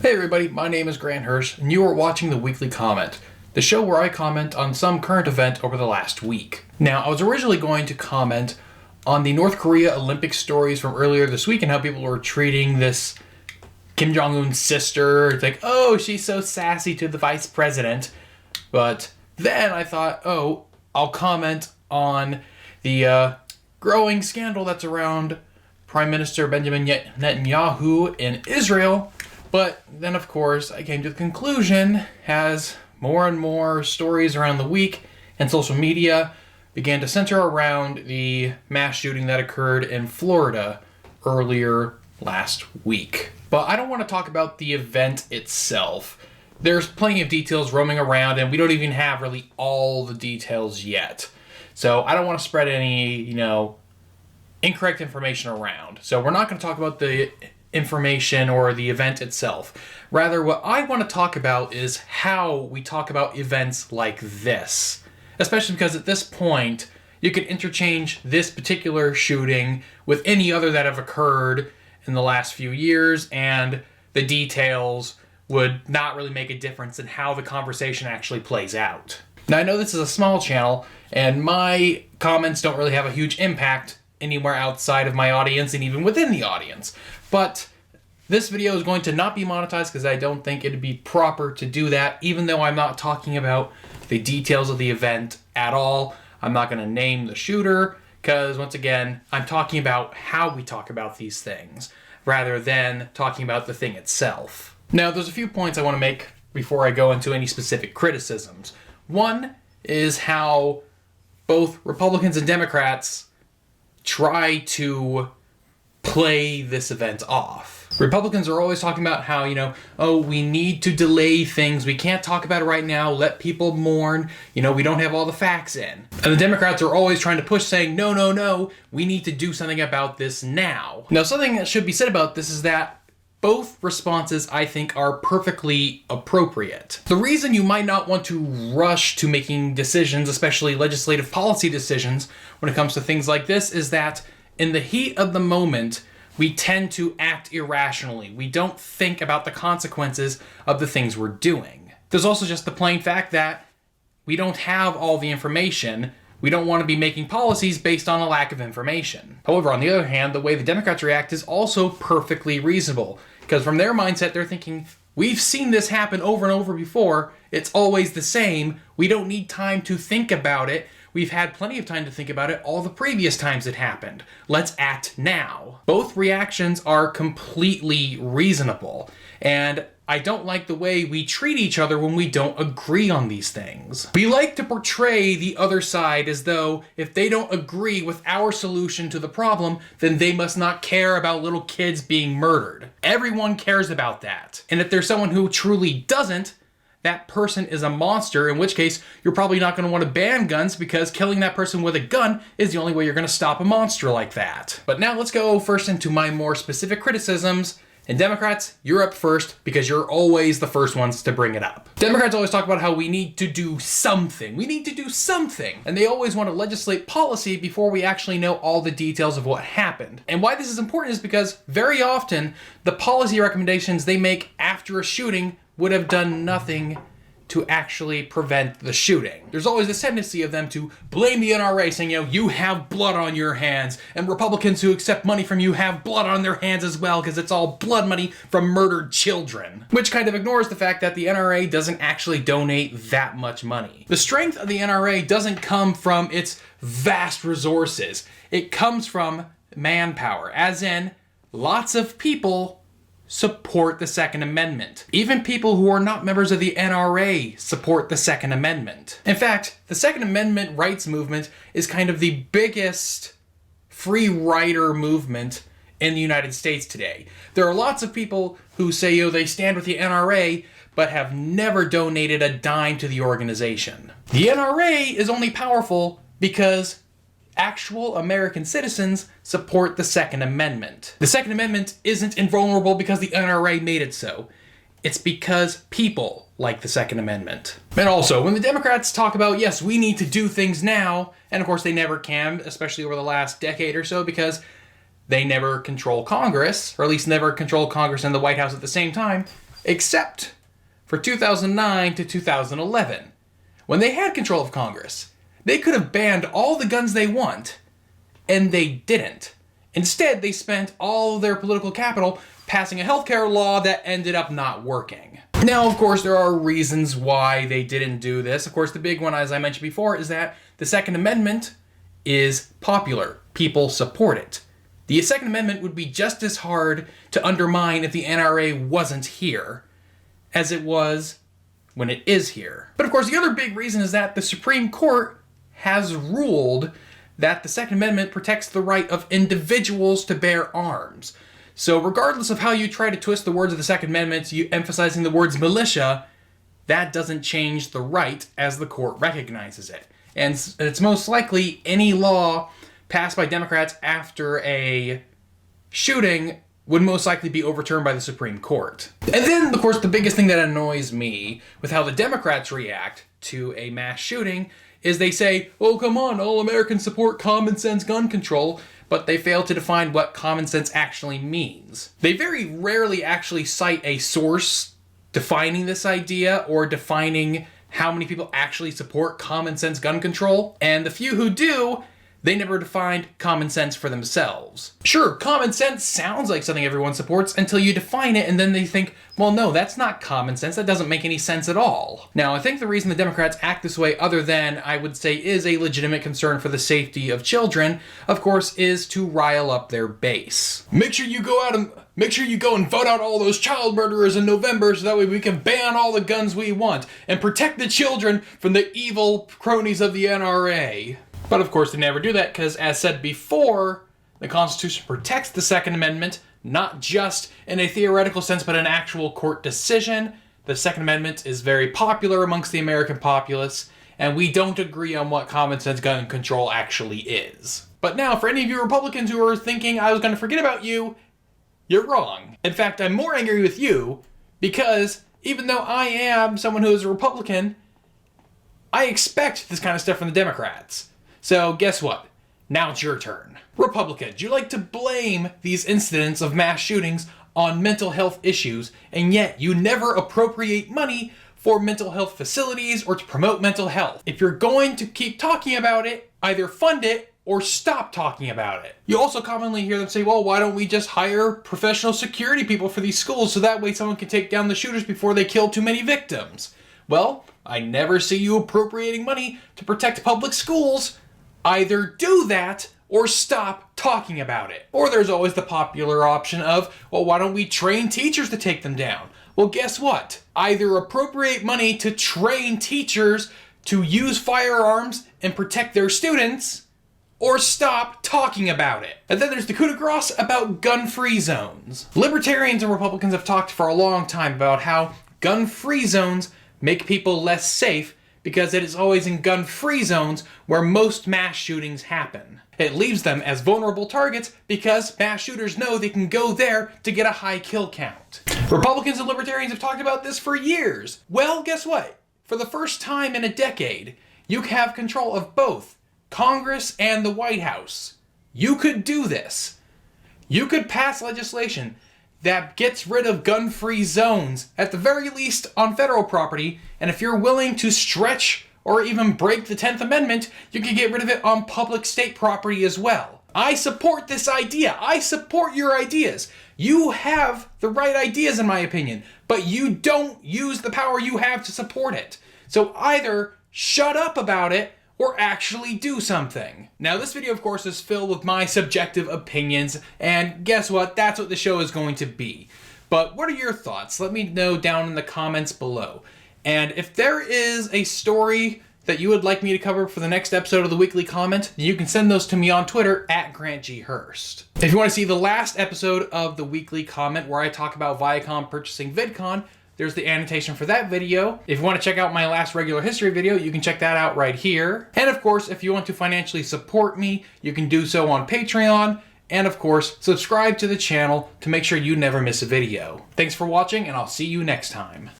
Hey everybody, my name is Grant Hirsch, and you are watching the Weekly Comment, the show where I comment on some current event over the last week. Now, I was originally going to comment on the North Korea Olympic stories from earlier this week and how people were treating this Kim Jong-un's sister. It's like, oh, she's so sassy to the vice president. But then I thought, oh, I'll comment on the growing scandal that's around Prime Minister Benjamin Netanyahu in Israel. But then, of course, I came to the conclusion as more and more stories around the week and social media began to center around the mass shooting that occurred in Florida earlier last week. But I don't want to talk about the event itself. There's plenty of details roaming around, and we don't even have really all the details yet. So I don't want to spread any, incorrect information around. So we're not going to talk about the information or the event itself. Rather, what I want to talk about is how we talk about events like this. Especially because at this point, you can interchange this particular shooting with any other that have occurred in the last few years, and the details would not really make a difference in how the conversation actually plays out. Now, I know this is a small channel, and my comments don't really have a huge impact anywhere outside of my audience and even within the audience. But this video is going to not be monetized because I don't think it'd be proper to do that, even though I'm not talking about the details of the event at all. I'm not going to name the shooter because, once again, I'm talking about how we talk about these things rather than talking about the thing itself. Now, there's a few points I want to make before I go into any specific criticisms. One is how both Republicans and Democrats try to play this event off. Republicans are always talking about how, we need to delay things. We can't talk about it right now. Let people mourn. We don't have all the facts in. And the Democrats are always trying to push, saying, no, we need to do something about this now. Now, something that should be said about this is that both responses, I think, are perfectly appropriate. The reason you might not want to rush to making decisions, especially legislative policy decisions, when it comes to things like this, is that in the heat of the moment, we tend to act irrationally. We don't think about the consequences of the things we're doing. There's also just the plain fact that we don't have all the information. We don't want to be making policies based on a lack of information. However, on the other hand, the way the Democrats react is also perfectly reasonable, because from their mindset, they're thinking, we've seen this happen over and over before. It's always the same. We don't need time to think about it. We've had plenty of time to think about it all the previous times it happened. Let's act now. Both reactions are completely reasonable, and I don't like the way we treat each other when we don't agree on these things. We like to portray the other side as though if they don't agree with our solution to the problem, then they must not care about little kids being murdered. Everyone cares about that. And if there's someone who truly doesn't, that person is a monster, in which case you're probably not going to want to ban guns because killing that person with a gun is the only way you're going to stop a monster like that. But now let's go first into my more specific criticisms. And Democrats, you're up first because you're always the first ones to bring it up. Democrats always talk about how we need to do something. We need to do something. And they always want to legislate policy before we actually know all the details of what happened. And why this is important is because very often the policy recommendations they make after a shooting would have done nothing to actually prevent the shooting. There's always this tendency of them to blame the NRA, saying, you have blood on your hands, and Republicans who accept money from you have blood on their hands as well, because it's all blood money from murdered children. Which kind of ignores the fact that the NRA doesn't actually donate that much money. The strength of the NRA doesn't come from its vast resources. It comes from manpower, as in lots of people support the Second Amendment. Even people who are not members of the NRA support the Second Amendment. In fact, the Second Amendment rights movement is kind of the biggest free rider movement in the United States today. There are lots of people who say, they stand with the NRA, but have never donated a dime to the organization. The NRA is only powerful because actual American citizens support the Second Amendment. The Second Amendment isn't invulnerable because the NRA made it so. It's because people like the Second Amendment. And also, when the Democrats talk about, yes, we need to do things now, and of course they never can, especially over the last decade or so, because they never control Congress, or at least never control Congress and the White House at the same time, except for 2009 to 2011. When they had control of Congress, they could have banned all the guns they want, and they didn't. Instead, they spent all of their political capital passing a healthcare law that ended up not working. Now, of course, there are reasons why they didn't do this. Of course, the big one, as I mentioned before, is that the Second Amendment is popular. People support it. The Second Amendment would be just as hard to undermine if the NRA wasn't here as it was when it is here. But of course, the other big reason is that the Supreme Court has ruled that the Second Amendment protects the right of individuals to bear arms. So regardless of how you try to twist the words of the Second Amendment, you emphasizing the words militia, that doesn't change the right as the court recognizes it. And it's most likely any law passed by Democrats after a shooting would most likely be overturned by the Supreme Court. And then, of course, the biggest thing that annoys me with how the Democrats react to a mass shooting is they say, oh, come on, all Americans support common sense gun control, but they fail to define what common sense actually means. They very rarely actually cite a source defining this idea or defining how many people actually support common sense gun control, and the few who do, they never defined common sense for themselves. Sure, common sense sounds like something everyone supports until you define it and then they think, well, no, that's not common sense. That doesn't make any sense at all. Now, I think the reason the Democrats act this way, other than, I would say, is a legitimate concern for the safety of children, of course, is to rile up their base. Make sure you go and vote out all those child murderers in November so that way we can ban all the guns we want and protect the children from the evil cronies of the NRA. But of course they never do that because, as said before, the Constitution protects the Second Amendment, not just in a theoretical sense, but an actual court decision. The Second Amendment is very popular amongst the American populace, and we don't agree on what common sense gun control actually is. But now, for any of you Republicans who are thinking I was going to forget about you, you're wrong. In fact, I'm more angry with you because even though I am someone who is a Republican, I expect this kind of stuff from the Democrats. So guess what? Now it's your turn. Republicans, you like to blame these incidents of mass shootings on mental health issues, and yet you never appropriate money for mental health facilities or to promote mental health. If you're going to keep talking about it, either fund it or stop talking about it. You also commonly hear them say, well, why don't we just hire professional security people for these schools so that way someone can take down the shooters before they kill too many victims? Well, I never see you appropriating money to protect public schools. Either do that or stop talking about it. Or there's always the popular option of, well, why don't we train teachers to take them down? Well, guess what? Either appropriate money to train teachers to use firearms and protect their students, or stop talking about it. And then there's the coup de grace about gun-free zones. Libertarians and Republicans have talked for a long time about how gun-free zones make people less safe because it is always in gun-free zones where most mass shootings happen. It leaves them as vulnerable targets because mass shooters know they can go there to get a high kill count. Republicans and Libertarians have talked about this for years. Well, guess what? For the first time in a decade, you have control of both Congress and the White House. You could do this. You could pass legislation that gets rid of gun-free zones, at the very least on federal property, and if you're willing to stretch or even break the 10th Amendment, you can get rid of it on public state property as well. I support this idea. I support your ideas. You have the right ideas in my opinion, but you don't use the power you have to support it. So either shut up about it or actually do something. Now, this video, of course, is filled with my subjective opinions, and guess what? That's what the show is going to be. But what are your thoughts? Let me know down in the comments below. And if there is a story that you would like me to cover for the next episode of the Weekly Comment, you can send those to me on Twitter at Grant G. Hurst. If you want to see the last episode of the Weekly Comment where I talk about Viacom purchasing VidCon, there's the annotation for that video. If you want to check out my last regular history video, you can check that out right here. And of course, if you want to financially support me, you can do so on Patreon. And of course, subscribe to the channel to make sure you never miss a video. Thanks for watching, and I'll see you next time.